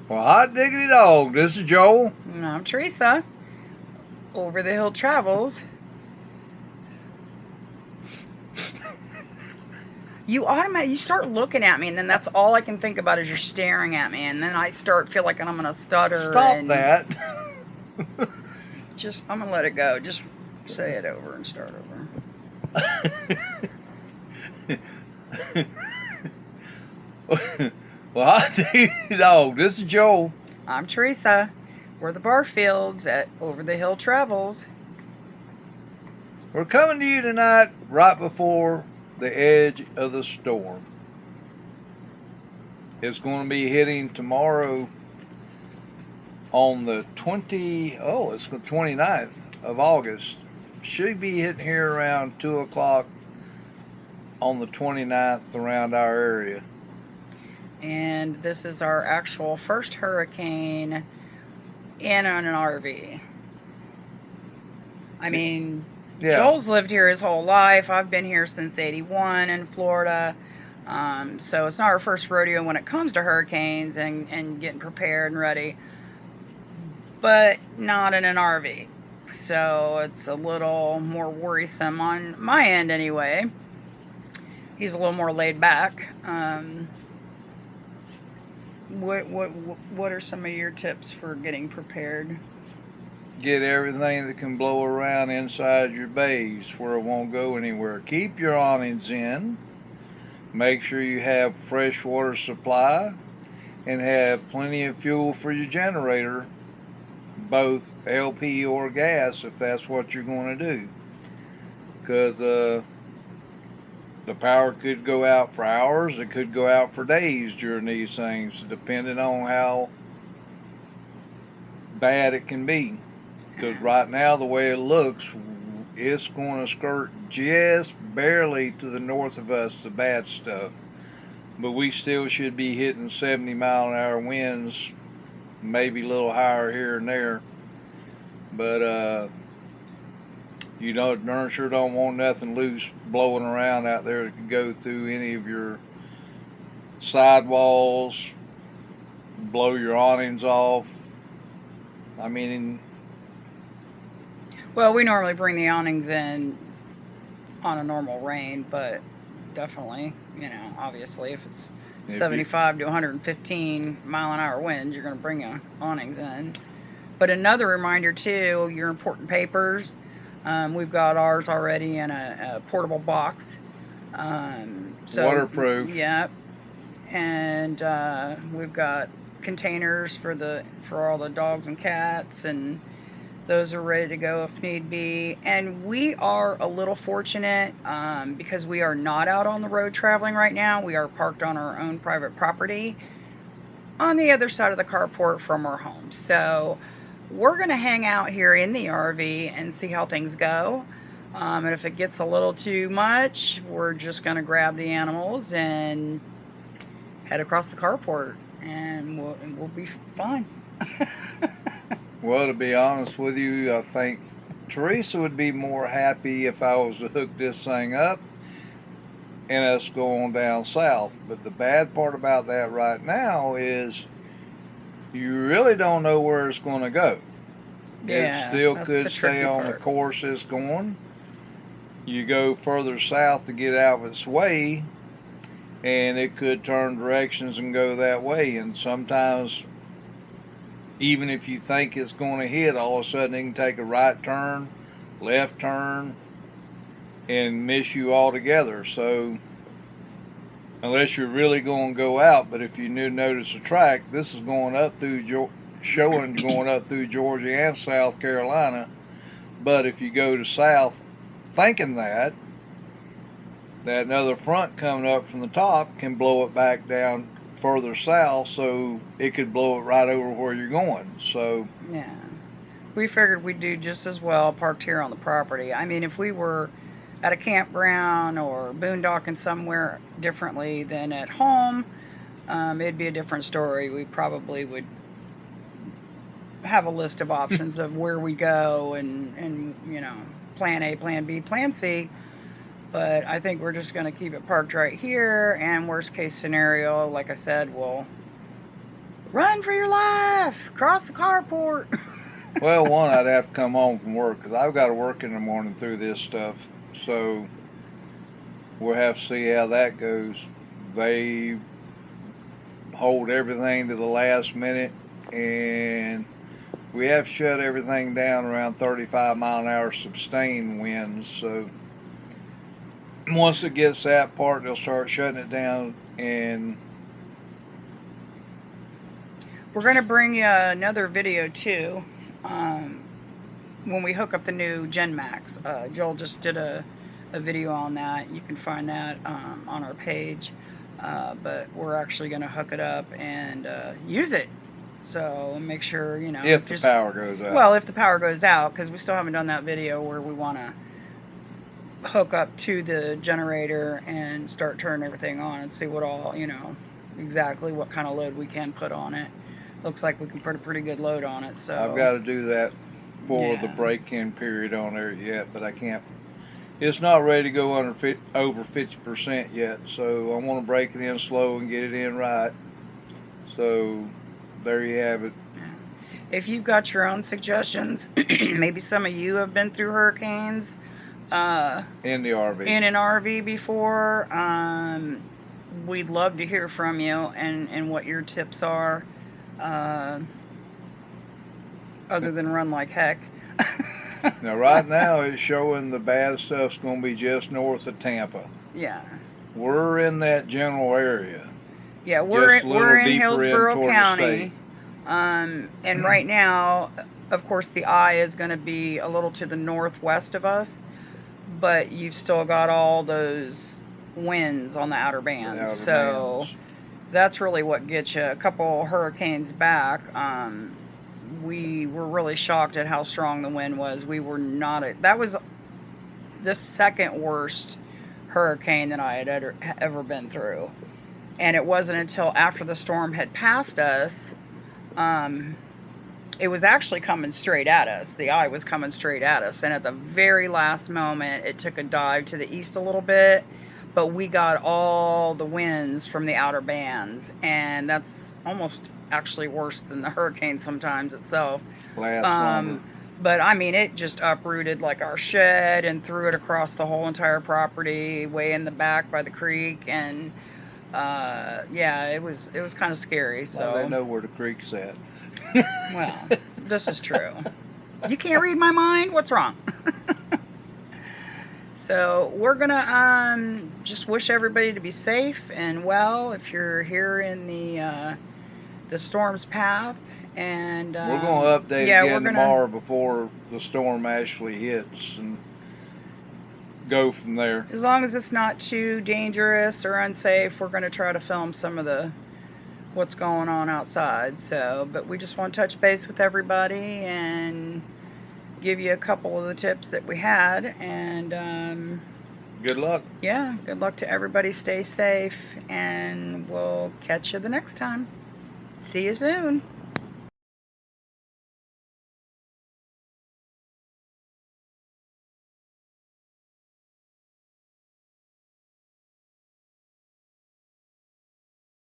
Well, hot diggity dog, this is Joel. And I'm Teresa. Over the Hill Travels. You start looking at me, and then that's all I can think about is you're staring at me, and then I feel like I'm gonna stutter. Stop And that. I'm gonna let it go. Just say it over and start over. Well, hot diggity dog, this is Joel. I'm Teresa. We're the Barfields at Over the Hill Travels. We're coming to you tonight right before the edge of the storm. It's going to be hitting tomorrow on the 29th of August. Should be hitting here around 2 o'clock on the 29th around our area. And this is our actual first hurricane in an RV. I mean, Yeah. Joel's lived here his whole life. I've been here since '81 in Florida. So it's not our first rodeo when it comes to hurricanes and getting prepared and ready, but not in an RV. So it's a little more worrisome on my end anyway. He's a little more laid back. What are some of your tips for getting prepared? Get everything that can blow around inside your bays where it won't go anywhere. Keep your awnings in. Make sure you have fresh water supply and have plenty of fuel for your generator, both LP or gas if that's what you're going to do. Because the power could go out for hours, it could go out for days during these things, depending on how bad it can be. Because right now, the way it looks, it's going to skirt just barely to the north of us, the bad stuff. But we still should be hitting 70-mile-an-hour winds, maybe a little higher here and there. But you darn sure don't want nothing loose blowing around out there that could go through any of your sidewalls, blow your awnings off. I mean, Well, we normally bring the awnings in on a normal rain, but definitely, obviously, if it's 75 to 115 mile an hour wind, you're going to bring your awnings in. But another reminder, too, your important papers. We've got ours already in a portable box. Waterproof. Yeah. And we've got containers for all the dogs and cats, and those are ready to go if need be. And we are a little fortunate because we are not out on the road traveling right now. We are parked on our own private property on the other side of the carport from our home. So we're going to hang out here in the RV and see how things go. And if it gets a little too much, we're just going to grab the animals and head across the carport, and we'll be fine. Well, to be honest with you, I think Teresa would be more happy if I was to hook this thing up and us go on down south. But the bad part about that right now is you really don't know where it's going to go. Yeah, it still that's could the stay tricky on the part. course it's going. You go further south to get out of its way, and it could turn directions and go that way. And sometimes, even if you think it's going to hit, all of a sudden it can take a right turn, left turn, and miss you altogether. So unless you're really going to go out, but if you notice the track, this is going up through going up through Georgia and South Carolina. But if you go to south thinking that another front coming up from the top can blow it back down further south, so it could blow it right over where you're going. So Yeah, we figured we'd do just as well parked here on the property. I mean, if we were at a campground or boondocking somewhere differently than at home, it'd be a different story. We probably would have a list of options of where we go and plan A, plan B, plan C. But I think we're just going to keep it parked right here, and worst case scenario, like I said, we'll run for your life, cross the carport. Well, one, I'd have to come home from work because I've got to work in the morning through this stuff. So we'll have to see how that goes. They hold everything to the last minute, and we have shut everything down around 35-mile-an-hour sustained winds. So once it gets that part, they'll start shutting it down. And we're going to bring you another video too when we hook up the new Gen Max. Joel just did a video on that. You can find that on our page. But we're actually going to hook it up and use it. So make sure, you know. If the power goes out. Well, if the power goes out, because we still haven't done that video where we want to hook up to the generator and start turning everything on and see what all, you know, exactly what kind of load we can put on it. Looks like we can put a pretty good load on it. So I've got to do that for the Yeah. break-in period on there yet, but I can't. It's not ready to go over 50% yet, so I want to break it in slow and get it in right. So there you have it. If you've got your own suggestions, maybe some of you have been through hurricanes In the RV. in an RV before, we'd love to hear from you and what your tips are, other than run like heck. Now, right now, it's showing the bad stuff's going to be just north of Tampa. Yeah. We're in that general area. Yeah, Just we're a in, little we're in deeper in Hillsborough toward the County. state. And right now, of course, the eye is going to be a little to the northwest of us, but you've still got all those winds on the outer bands. outer So bands. that's really what gets you. A couple hurricanes back, we were really shocked at how strong the wind was. We were not, that was the second worst hurricane that I had ever been through. And it wasn't until after the storm had passed us, it was actually coming straight at us. The eye was coming straight at us. And at the very last moment, it took a dive to the east a little bit. But we got all the winds from the outer bands. And that's almost actually worse than the hurricane sometimes itself. Last summer. But I mean, it just uprooted like our shed and threw it across the whole entire property, way in the back by the creek. And yeah, it was kind of scary. So Well, they know where the creek's at. well, this is true. You can't read my mind? What's wrong? So we're gonna just wish everybody to be safe and well if you're here in the storm's path. And We're going to update yeah, again tomorrow before the storm actually hits and go from there. As long as it's not too dangerous or unsafe, we're going to try to film some of what's going on outside. So, but we just want to touch base with everybody and give you a couple of the tips that we had. And Good luck. yeah, good luck to everybody. Stay safe, and we'll catch you the next time. See you soon.